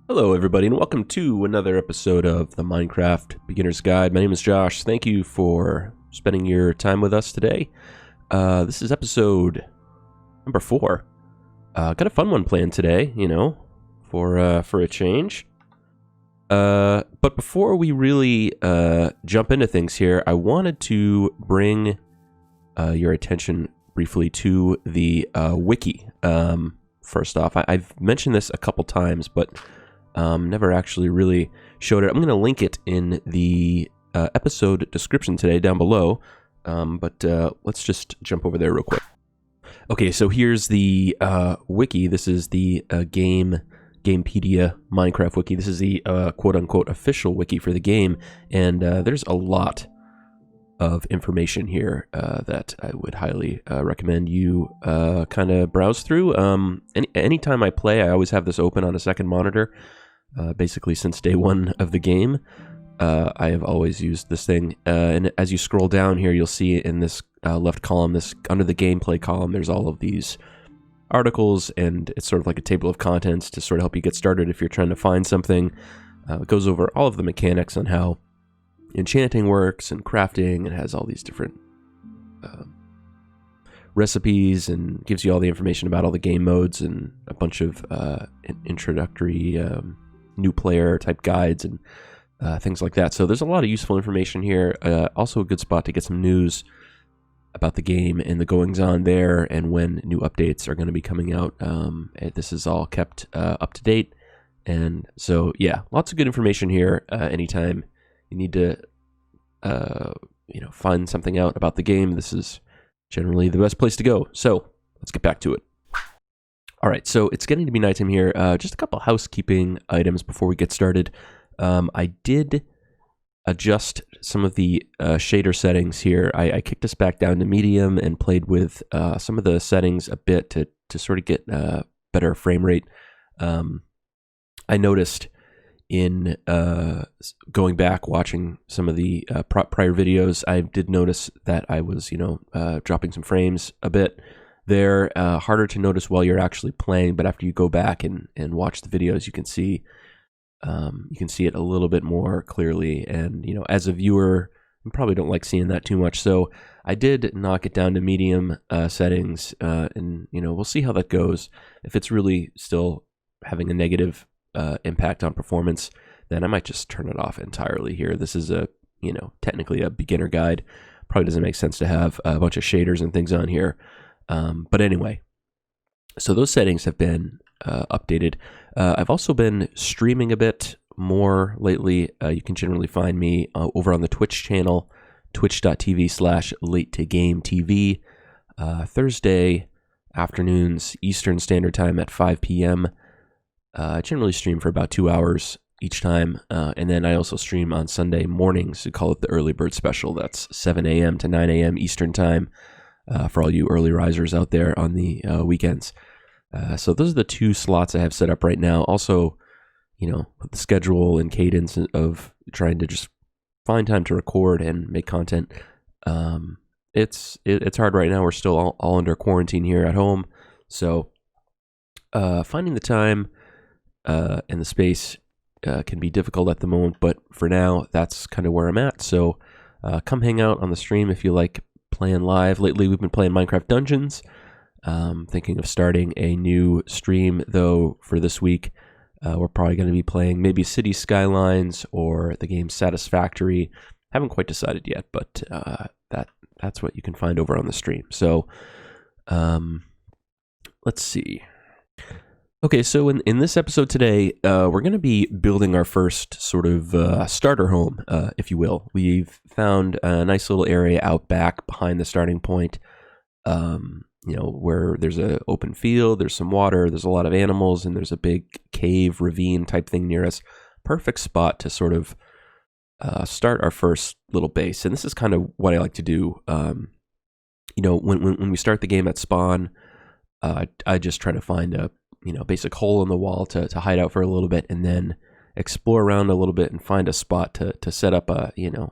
Hello, everybody, and welcome to another episode of the Minecraft Beginner's Guide. My name is Josh. Thank you for spending your time with us today. This is episode number 4. Got a fun one planned today, for a change. But before we really jump into things here, I wanted to bring your attention briefly to the wiki. First off, I've mentioned this a couple times, but never actually really showed it. I'm going to link it in the episode description today down below, but let's just jump over there real quick. Okay, so here's the wiki. This is the Gamepedia Minecraft wiki. This is the quote-unquote official wiki for the game, and there's a lot of information here that I would highly recommend you kind of browse through. Anytime I play, I always have this open on a second monitor. Basically, since day one of the game, I have always used this thing. And as you scroll down here, you'll see in this left column, under the gameplay column, there's all of these articles, and it's sort of like a table of contents to sort of help you get started if you're trying to find something. It goes over all of the mechanics on how enchanting works and crafting. It has all these different recipes and gives you all the information about all the game modes and a bunch of introductory new player type guides and things like that. So there's a lot of useful information here. Also a good spot to get some news about the game and the goings on there and when new updates are going to be coming out. This is all kept up to date. And so, yeah, lots of good information here. Anytime you need to, find something out about the game, this is generally the best place to go. So let's get back to it. All right, so it's getting to be nighttime here. Just a couple housekeeping items before we get started. I did adjust some of the shader settings here. I kicked us back down to medium and played with some of the settings a bit to sort of get better frame rate. I noticed in going back watching some of the prior videos, I did notice that I was dropping some frames a bit. They're harder to notice while you're actually playing, but after you go back and watch the videos, you can see it a little bit more clearly. And as a viewer, you probably don't like seeing that too much. So I did knock it down to medium settings, and we'll see how that goes. If it's really still having a negative impact on performance, then I might just turn it off entirely here. This is technically a beginner guide. Probably doesn't make sense to have a bunch of shaders and things on here. But anyway, so those settings have been updated. I've also been streaming a bit more lately. You can generally find me over on the Twitch channel, twitch.tv/LateToGameTV, Thursday afternoons, Eastern Standard Time at 5 p.m. I generally stream for about 2 hours each time, and then I also stream on Sunday mornings. We call it the Early Bird Special. That's 7 a.m. to 9 a.m. Eastern Time. For all you early risers out there on the weekends. So those are the 2 slots I have set up right now. Also, with the schedule and cadence of trying to just find time to record and make content. It's hard right now. We're still all under quarantine here at home. So finding the time and the space can be difficult at the moment. But for now, that's kind of where I'm at. So come hang out on the stream if you like playing live. Lately, we've been playing Minecraft Dungeons. Thinking of starting a new stream, though, for this week. We're probably going to be playing maybe City Skylines or the game Satisfactory. Haven't quite decided yet, but that's what you can find over on the stream. So let's see. Okay, so in this episode today, we're going to be building our first sort of starter home, if you will. We've found a nice little area out back behind the starting point, where there's an open field, there's some water, there's a lot of animals, and there's a big cave, ravine type thing near us. Perfect spot to sort of start our first little base. And this is kind of what I like to do. When we start the game at spawn, I just try to find a basic hole in the wall to hide out for a little bit, and then explore around a little bit and find a spot to set up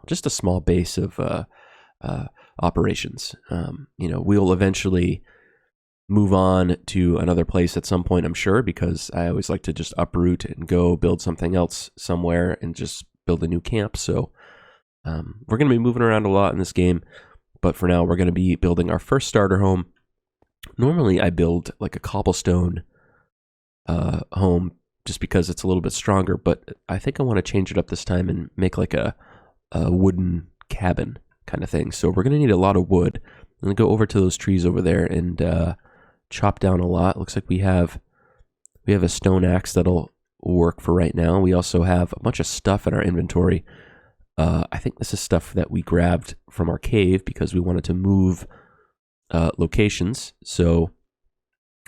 just a small base of operations. We'll eventually move on to another place at some point, I'm sure, because I always like to just uproot and go build something else somewhere and just build a new camp. So we're going to be moving around a lot in this game, but for now, we're going to be building our first starter home. Normally, I build like a cobblestone home just because it's a little bit stronger, but I think I want to change it up this time and make like a wooden cabin kind of thing. So we're going to need a lot of wood. I'm going to go over to those trees over there and chop down a lot. Looks like we have a stone axe that'll work for right now. We also have a bunch of stuff in our inventory. I think this is stuff that we grabbed from our cave because we wanted to move locations. So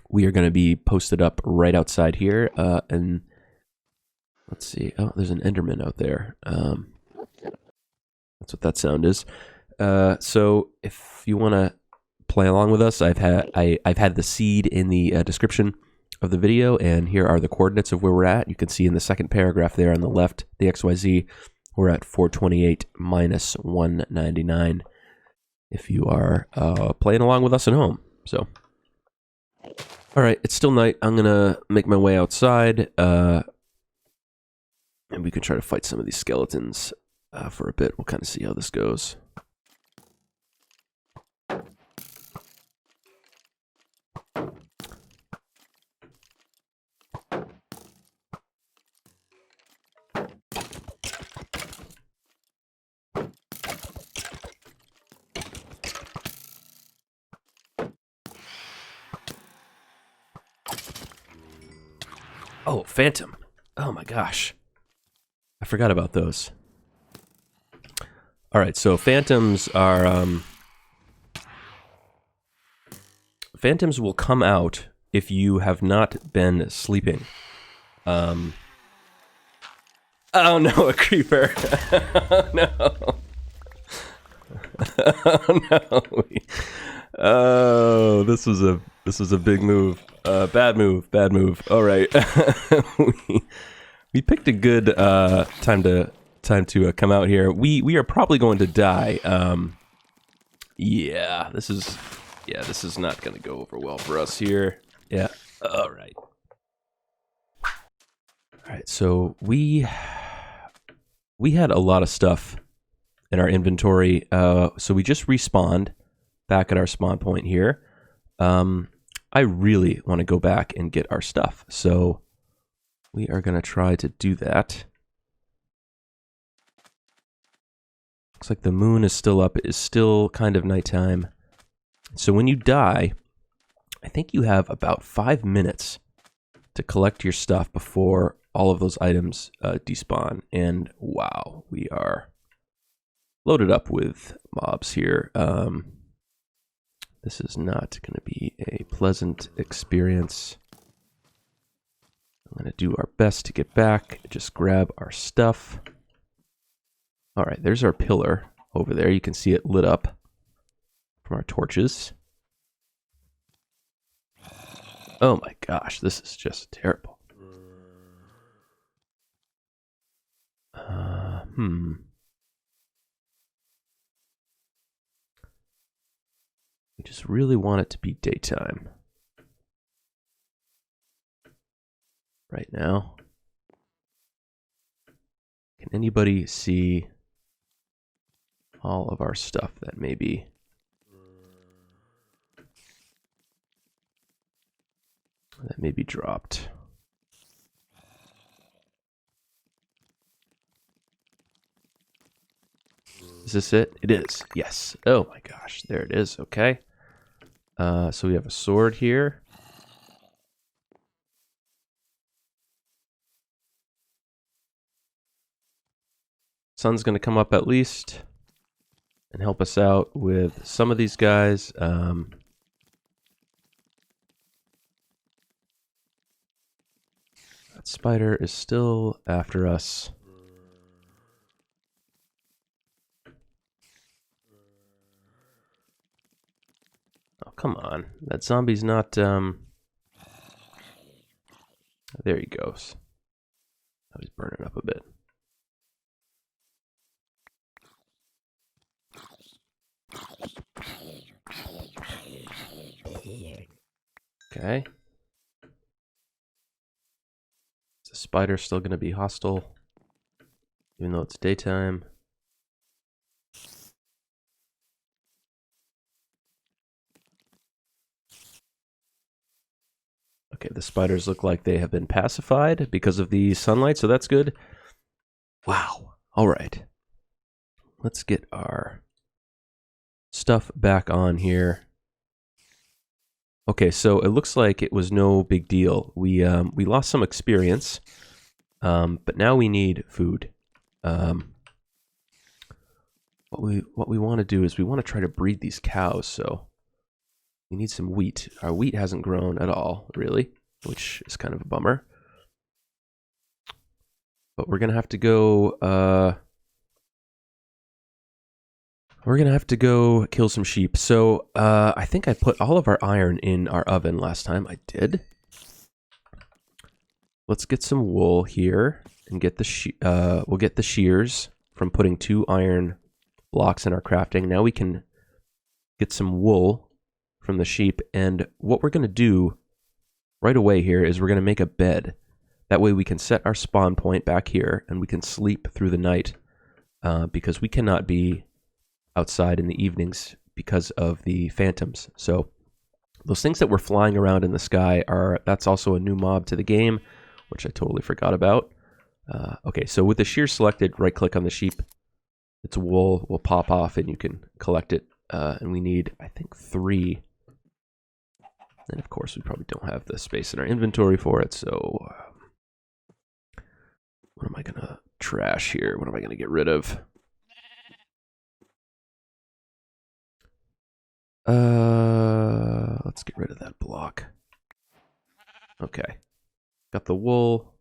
we are going to be posted up right outside here. And let's see. Oh, there's an Enderman out there. That's what that sound is. So if you want to play along with us, I've had the seed in the description of the video, and here are the coordinates of where we're at. You can see in the second paragraph there on the left, the XYZ, we're at 428 minus 199 if you are playing along with us at home. So, all right, it's still night. I'm going to make my way outside, and we can try to fight some of these skeletons for a bit. We'll kind of see how this goes. Oh, Phantom. Oh my gosh. I forgot about those. All right, so Phantoms are... Phantoms will come out if you have not been sleeping. Oh no, a creeper. Oh no. Oh no. Oh, this was a big move. Bad move. All right. we picked a good time to come out here. We are probably going to die. Yeah, this is not going to go over well for us here. Yeah. All right. All right. So we had a lot of stuff in our inventory. So we just respawned back at our spawn point here. I really want to go back and get our stuff. So we are going to try to do that. Looks like the moon is still up. It is still kind of nighttime. So when you die, I think you have about 5 minutes to collect your stuff before all of those items despawn. And wow, we are loaded up with mobs here. This is not going to be a pleasant experience. I'm going to do our best to get back, just grab our stuff. All right, there's our pillar over there. You can see it lit up from our torches. Oh my gosh, this is just terrible. We just really want it to be daytime right now. Can anybody see all of our stuff that may be dropped? Is this it? It is. Yes. Oh my gosh. There it is. Okay. So we have a sword here. Sun's going to come up at least and help us out with some of these guys. That spider is still after us. Oh, come on. That zombie's not, there he goes. Oh, he's burning up a bit. Okay. Is the spider still going to be hostile, even though it's daytime? Okay, the spiders look like they have been pacified because of the sunlight, so that's good. Wow. All right. Let's get our stuff back on here. Okay, so it looks like it was no big deal. We lost some experience, but now we need food. What we want to do is we want to try to breed these cows. So we need some wheat. Our wheat hasn't grown at all, really, which is kind of a bummer. But we're gonna have to go. We're gonna have to go kill some sheep. So I think I put all of our iron in our oven last time. I did. Let's get some wool here and get the we'll get the shears from putting 2 iron blocks in our crafting. Now we can get some wool from the sheep, and what we're gonna do right away here is we're gonna make a bed. That way we can set our spawn point back here and we can sleep through the night because we cannot be outside in the evenings because of the phantoms. So those things that were flying around in the sky that's also a new mob to the game, which I totally forgot about. Okay, so with the shear selected, right click on the sheep. Its wool will pop off and you can collect it. And we need, I think, 3. And of course we probably don't have the space in our inventory for it, so what am I gonna trash here? What am I gonna get rid of? Let's get rid of that block. Okay. Got the wool.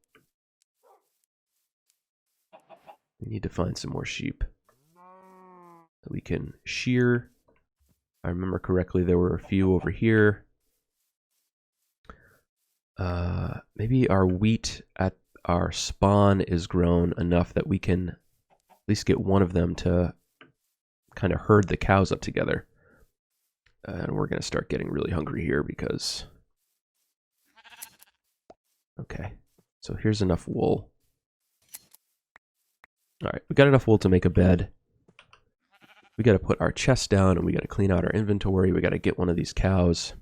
We need to find some more sheep that we can shear. If I remember correctly, there were a few over here. Maybe our wheat at our spawn is grown enough that we can at least get one of them to kind of herd the cows up together. And we're going to start getting really hungry here because... Okay, so here's enough wool. Alright, we got enough wool to make a bed. We got to put our chest down and we got to clean out our inventory. We got to get one of these cows.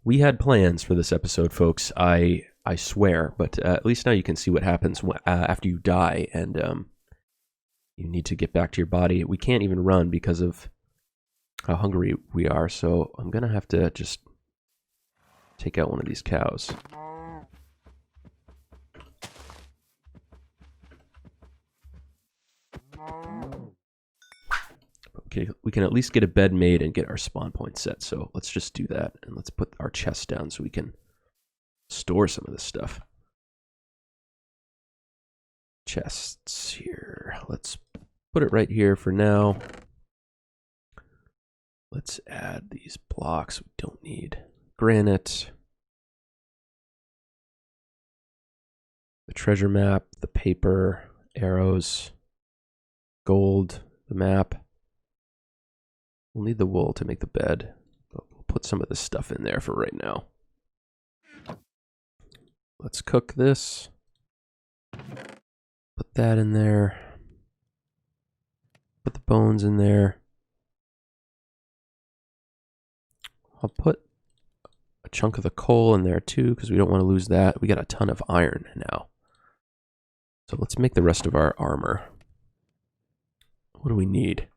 We had plans for this episode, folks. I swear, but at least now you can see what happens after you die and you need to get back to your body. We can't even run because of how hungry we are, so I'm gonna have to just take out one of these cows. Okay, we can at least get a bed made and get our spawn point set, so let's just do that, and let's put our chest down so we can store some of this stuff. Chests here. Let's put it right here for now. Let's add these blocks we don't need. Granite. The treasure map, the paper, arrows, gold, the map. We'll need the wool to make the bed, but we'll put some of this stuff in there for right now. Let's cook this. Put that in there. Put the bones in there. I'll put a chunk of the coal in there too, because we don't want to lose that. We got a ton of iron now. So let's make the rest of our armor. What do we need?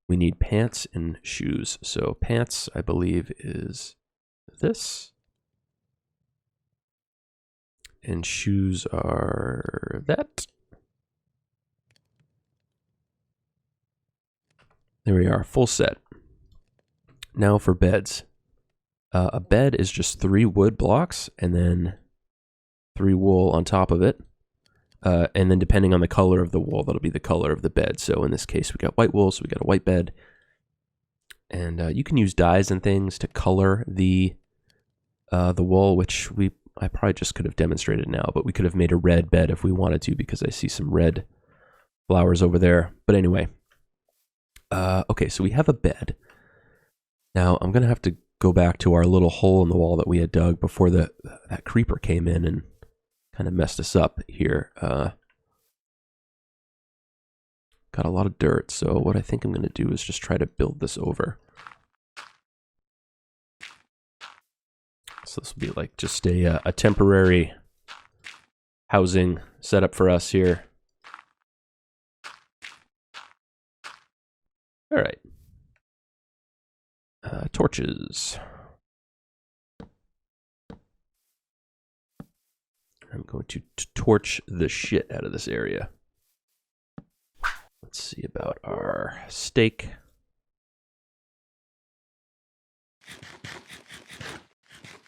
We need pants and shoes. So pants, I believe, is this. And shoes are that. There we are, full set. Now for beds. A bed is just 3 wood blocks and then 3 wool on top of it. And then depending on the color of the wool, that'll be the color of the bed. So in this case, we got white wool, so we got a white bed. And you can use dyes and things to color the wool, which I probably just could have demonstrated now, but we could have made a red bed if we wanted to, because I see some red flowers over there. But anyway, Okay, so we have a bed. Now, I'm going to have to go back to our little hole in the wall that we had dug before that creeper came in and kind of messed us up here. Got a lot of dirt, so what I think I'm going to do is just try to build this over. So this will be like just a temporary housing setup for us here. All right. Torches. I'm going to torch the shit out of this area. Let's see about our steak.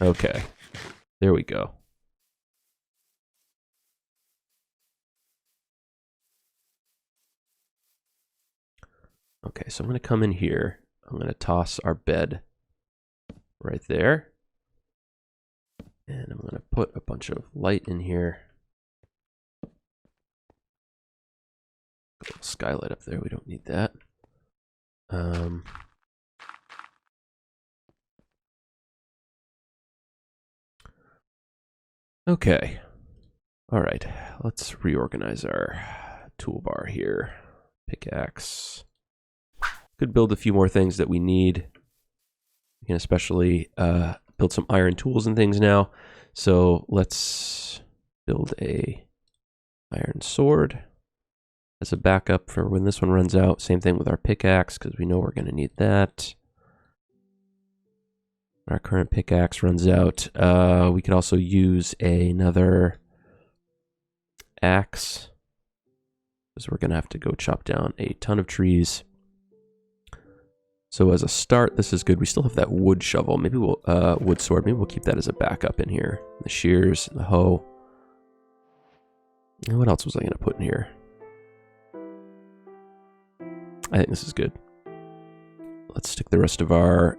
Okay, there we go. Okay, so I'm going to come in here. I'm going to toss our bed right there. And I'm going to put a bunch of light in here. A little skylight up there, we don't need that. Okay. All right, let's reorganize our toolbar here. Pickaxe. Could build a few more things that we need. We can especially build some iron tools and things now. So let's build a iron sword as a backup for when this one runs out. Same thing with our pickaxe, because we know we're going to need that. Our current pickaxe runs out. We could also use another axe, because we're going to have to go chop down a ton of trees. So as a start, this is good. We still have that wood shovel. Maybe we'll, wood sword, maybe we'll keep that as a backup in here. The shears, and the hoe. And what else was I going to put in here? I think this is good. Let's stick the rest of our,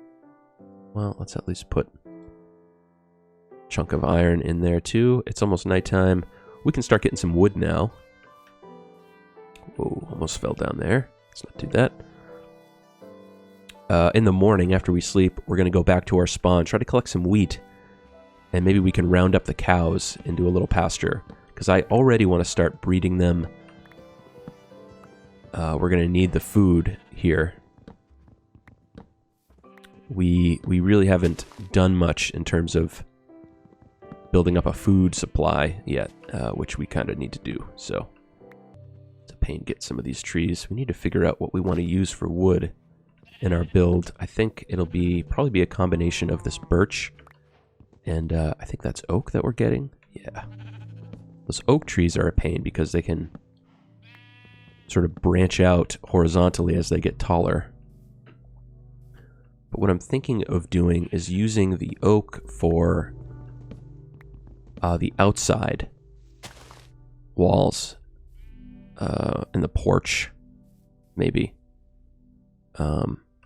well, let's at least put a chunk of iron in there too. It's almost nighttime. We can start getting some wood now. Whoa, almost fell down there. Let's not do that. In the morning, after we sleep, we're going to go back to our spawn, try to collect some wheat, and maybe we can round up the cows and do a little pasture, because I already want to start breeding them. We're going to need the food here. We really haven't done much in terms of building up a food supply yet, which we kind of need to do, so it's a pain to get some of these trees. We need to figure out what we want to use for wood in our build. I think it'll probably be a combination of this birch and I think that's oak that we're getting. Yeah. Those oak trees are a pain because they can sort of branch out horizontally as they get taller. But what I'm thinking of doing is using the oak for the outside walls in the porch, maybe.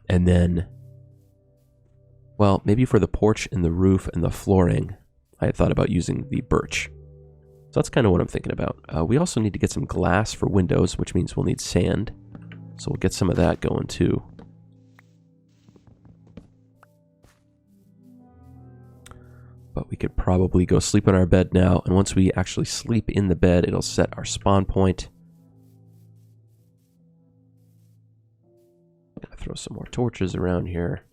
And then, well, maybe for the porch and the roof and the flooring, I had thought about using the birch. So that's kind of what I'm thinking about. We also need to get some glass for windows, which means we'll need sand. So we'll get some of that going too. But we could probably go sleep in our bed now, and once we actually sleep in the bed, it'll set our spawn point. Throw some more torches around here.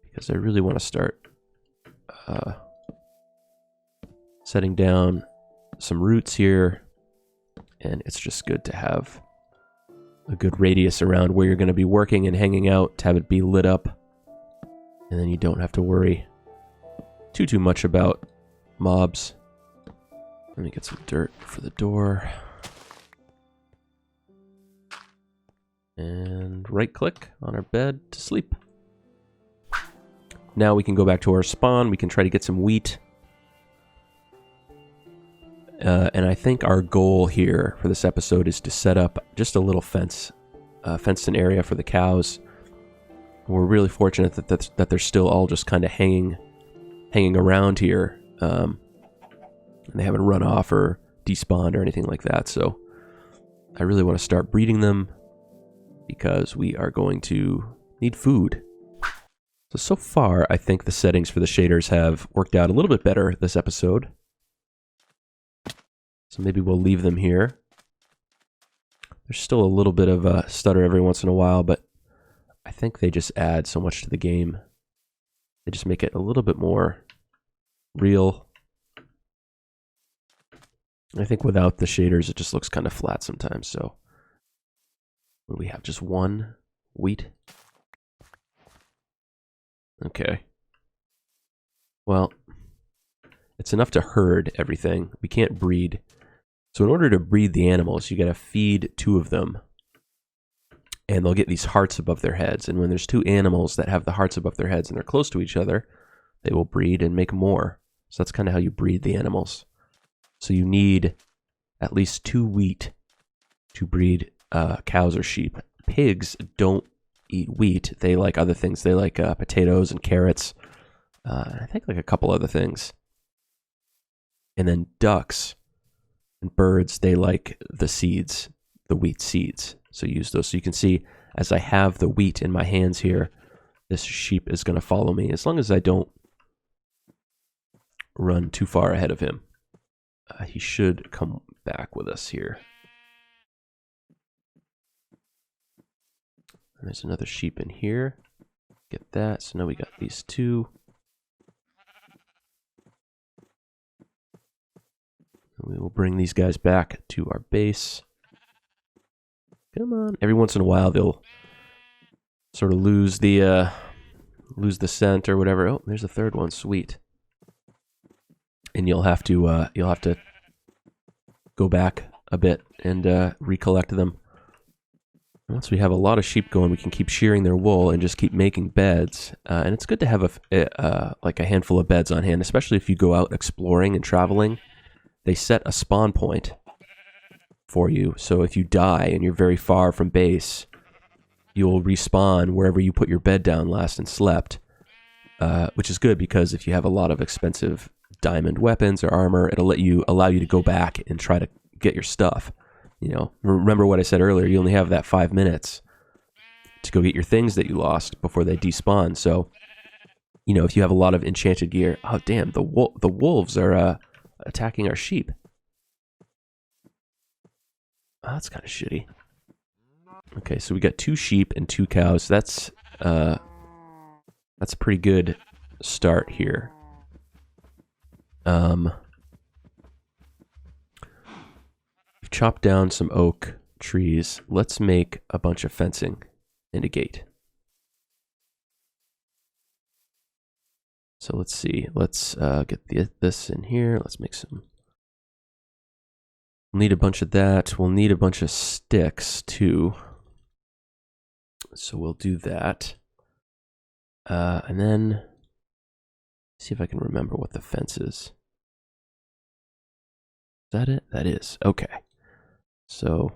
Because I really want to start setting down some roots here. And it's just good to have a good radius around where you're going to be working and hanging out, to have it be lit up. And then you don't have to worry too much about mobs. Let me get some dirt for the door. And right click on our bed to sleep. Now we can go back to our spawn. We can try to get some wheat. And I think our goal here for this episode is to set up just a little fenced-in area for the cows. We're really fortunate that they're still all just kind of hanging around here. And they haven't run off or despawned or anything like that, so I really want to start breeding them because we are going to need food. So far, I think the settings for the shaders have worked out a little bit better this episode. So maybe we'll leave them here. There's still a little bit of a stutter every once in a while, but I think they just add so much to the game. They just make it a little bit more real. I think without the shaders, it just looks kind of flat sometimes. So we have just one wheat. Okay. Well, it's enough to herd everything. We can't breed. So in order to breed the animals, you got to feed 2 of them. And they'll get these hearts above their heads. And when there's 2 animals that have the hearts above their heads and they're close to each other, they will breed and make more. So that's kind of how you breed the animals. So you need at least 2 wheat to breed cows or sheep. Pigs don't eat wheat. They like other things. They like potatoes and carrots. I think like a couple other things. And then ducks and birds, they like the seeds, the wheat seeds. So use those. So you can see as I have the wheat in my hands here, this sheep is going to follow me as long as I don't run too far ahead of him. He should come back with us here. And there's another sheep in here. Get that. So now we got these 2. And we will bring these guys back to our base. Come on. Every once in a while they'll sort of lose the scent or whatever. Oh, there's a 3rd one. Sweet. And you'll have to go back a bit and recollect them. Once we have a lot of sheep going, we can keep shearing their wool and just keep making beds. And it's good to have like a handful of beds on hand, especially if you go out exploring and traveling. They set a spawn point for you. So if you die and you're very far from base, you'll respawn wherever you put your bed down last and slept. Which is good because if you have a lot of expensive diamond weapons or armor, it'll allow you to go back and try to get your stuff. You know, remember what I said earlier, you only have that 5 minutes to go get your things that you lost before they despawn. So, you know, if you have a lot of enchanted gear, oh damn, the wolves are attacking our sheep. Oh, that's kind of shitty. Okay, so we got 2 sheep and 2 cows. That's a pretty good start here. We've chopped down some oak trees. Let's make a bunch of fencing and a gate. So let's see. Let's get this in here. Let's make some. We'll need a bunch of that. We'll need a bunch of sticks too. So we'll do that. And then see if I can remember what the fence is. Is that it? That is. Okay. So,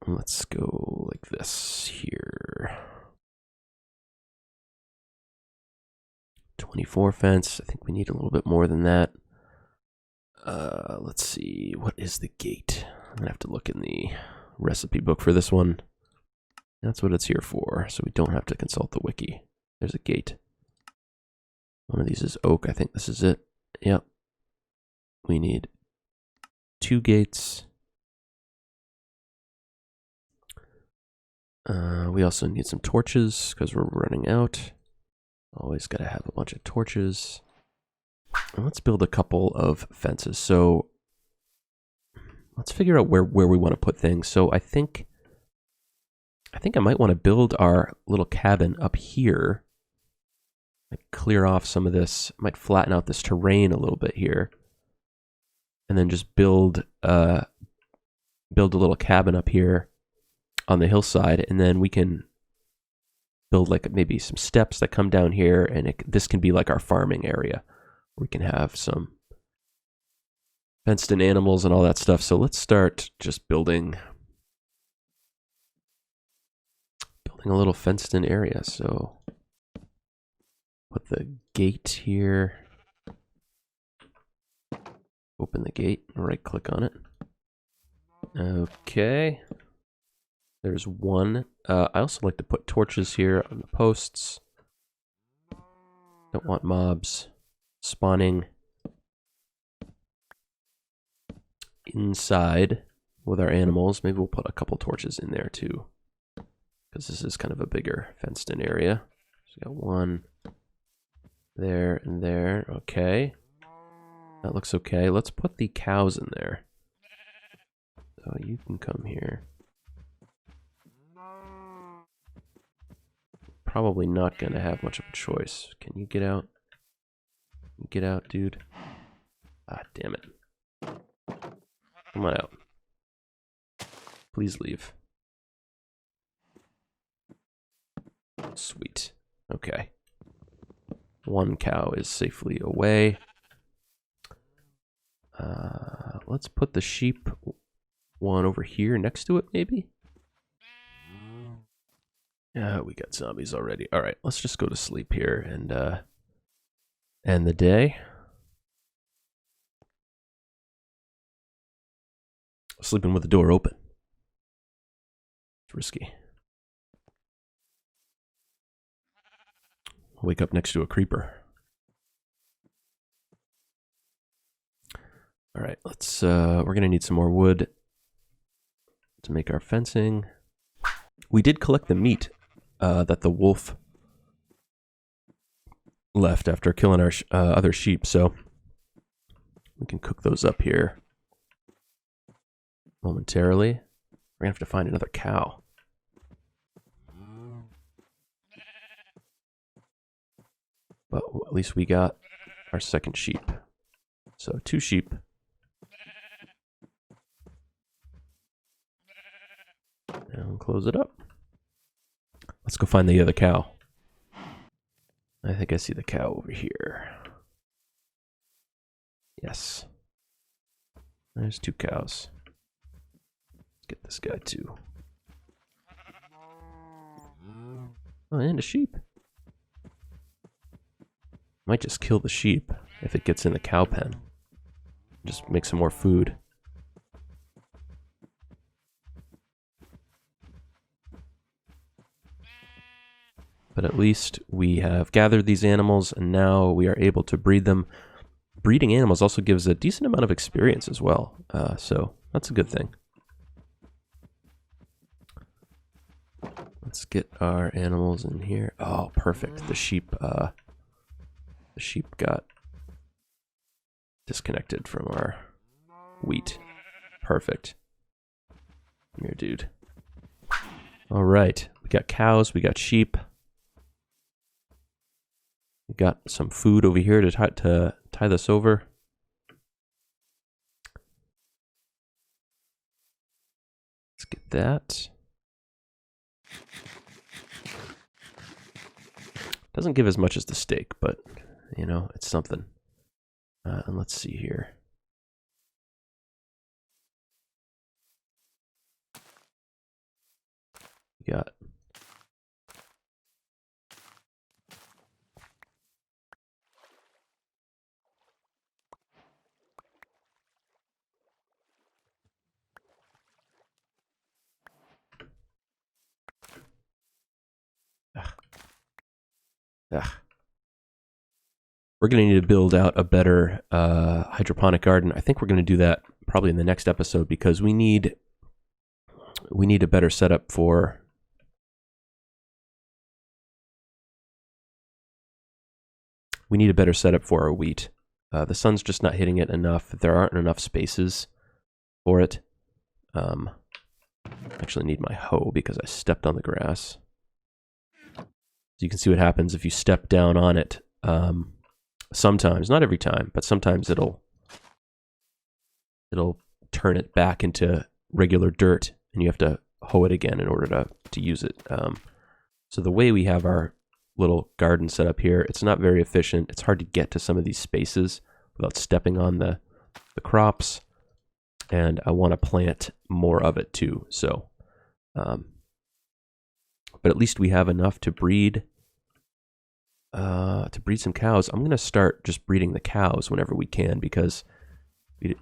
let's go like this here. 24 fence. I think we need a little bit more than that. Let's see. What is the gate? I'm going to have to look in the recipe book for this one. That's what it's here for, so we don't have to consult the wiki. There's a gate. One of these is oak. I think this is it. Yep. We need 2 gates. We also need some torches because we're running out. Always got to have a bunch of torches. And let's build a couple of fences. So let's figure out where we want to put things. So I think I might want to build our little cabin up here. Clear off some of this. Might flatten out this terrain a little bit here, and then just build a little cabin up here on the hillside, and then we can build like maybe some steps that come down here, and this can be like our farming area. We can have some fenced-in animals and all that stuff. So let's start just building a little fenced-in area. So put the gate here. Open the gate, right click on it. Okay. There's one. I also like to put torches here on the posts. Don't want mobs spawning inside with our animals. Maybe we'll put a couple torches in there too, because this is kind of a bigger fenced in area. So we got one there and there. Okay. That looks okay. Let's put the cows in there. So you can come here. Probably not going to have much of a choice. Can you get out? Get out, dude. Ah, damn it. Come on out. Please leave. Sweet. Okay. One cow is safely away. Let's put the sheep one over here next to it, maybe? Yeah, we got zombies already. All right, let's just go to sleep here and end the day. Sleeping with the door open. It's risky. Wake up next to a creeper. All right, let's, we're gonna need some more wood to make our fencing. We did collect the meat that the wolf left after killing our other sheep, so we can cook those up here momentarily. We're gonna have to find another cow. But at least we got our second sheep. So 2 sheep. And we'll close it up. Let's go find the other cow. I think I see the cow over here. Yes. There's 2 cows. Let's get this guy too. Oh, and a sheep. Might just kill the sheep if it gets in the cow pen. Just make some more food. But at least we have gathered these animals, and now we are able to breed them. Breeding animals also gives a decent amount of experience as well, so that's a good thing. Let's get our animals in here. Oh, perfect. The sheep got disconnected from our wheat. Perfect. Come here, dude. All right, we got cows, we got sheep. We got some food over here to tie this over. Let's get that. Doesn't give as much as the steak, but you know, it's something. And let's see here. We got we're going to need to build out a better hydroponic garden. I think we're going to do that probably in the next episode because we need a better setup for our wheat. The sun's just not hitting it enough. There aren't enough spaces for it. I actually need my hoe because I stepped on the grass. So you can see what happens if you step down on it. Sometimes, not every time, but sometimes it'll turn it back into regular dirt, and you have to hoe it again in order to use it. So the way we have our little garden set up here, it's not very efficient. It's hard to get to some of these spaces without stepping on the crops, and I want to plant more of it too. So, but at least we have enough to breed to breed some cows. I'm going to start just breeding the cows whenever we can, because we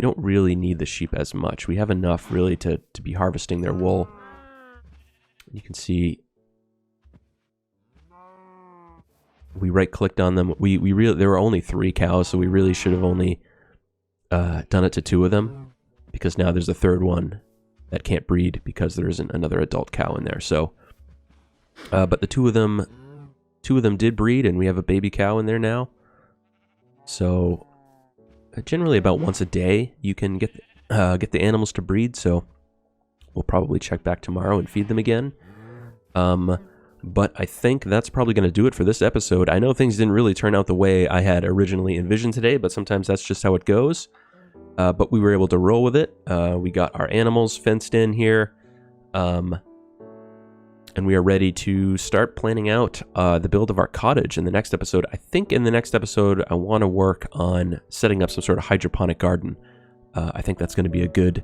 don't really need the sheep as much. We have enough really to be harvesting their wool. You can see we right-clicked on them. There were only 3 cows, so we really should have only done it to 2 of them, because now there's a third one that can't breed because there isn't another adult cow in there. So, but the two of them did breed, and we have a baby cow in there now. So, generally about once a day you can get the animals to breed. So, we'll probably check back tomorrow and feed them again. But I think that's probably going to do it for this episode. I know things didn't really turn out the way I had originally envisioned today, but sometimes that's just how it goes. But we were able to roll with it. We got our animals fenced in here. And we are ready to start planning out the build of our cottage in the next episode. I think in the next episode, I want to work on setting up some sort of hydroponic garden. I think that's going to be a good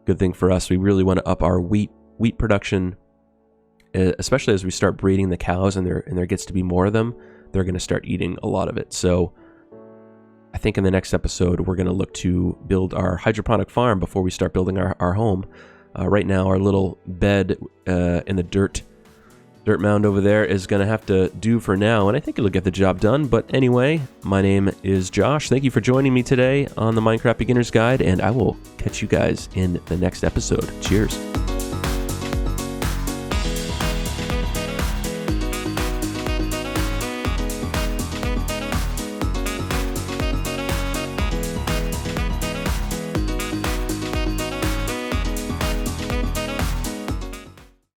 thing for us. We really want to up our wheat production, especially as we start breeding the cows and there gets to be more of them. They're going to start eating a lot of it. So I think in the next episode, we're going to look to build our hydroponic farm before we start building our home. Right now, our little bed in the dirt mound over there is going to have to do for now, and I think it'll get the job done. But anyway, my name is Josh. Thank you for joining me today on the Minecraft Beginner's Guide, and I will catch you guys in the next episode. Cheers.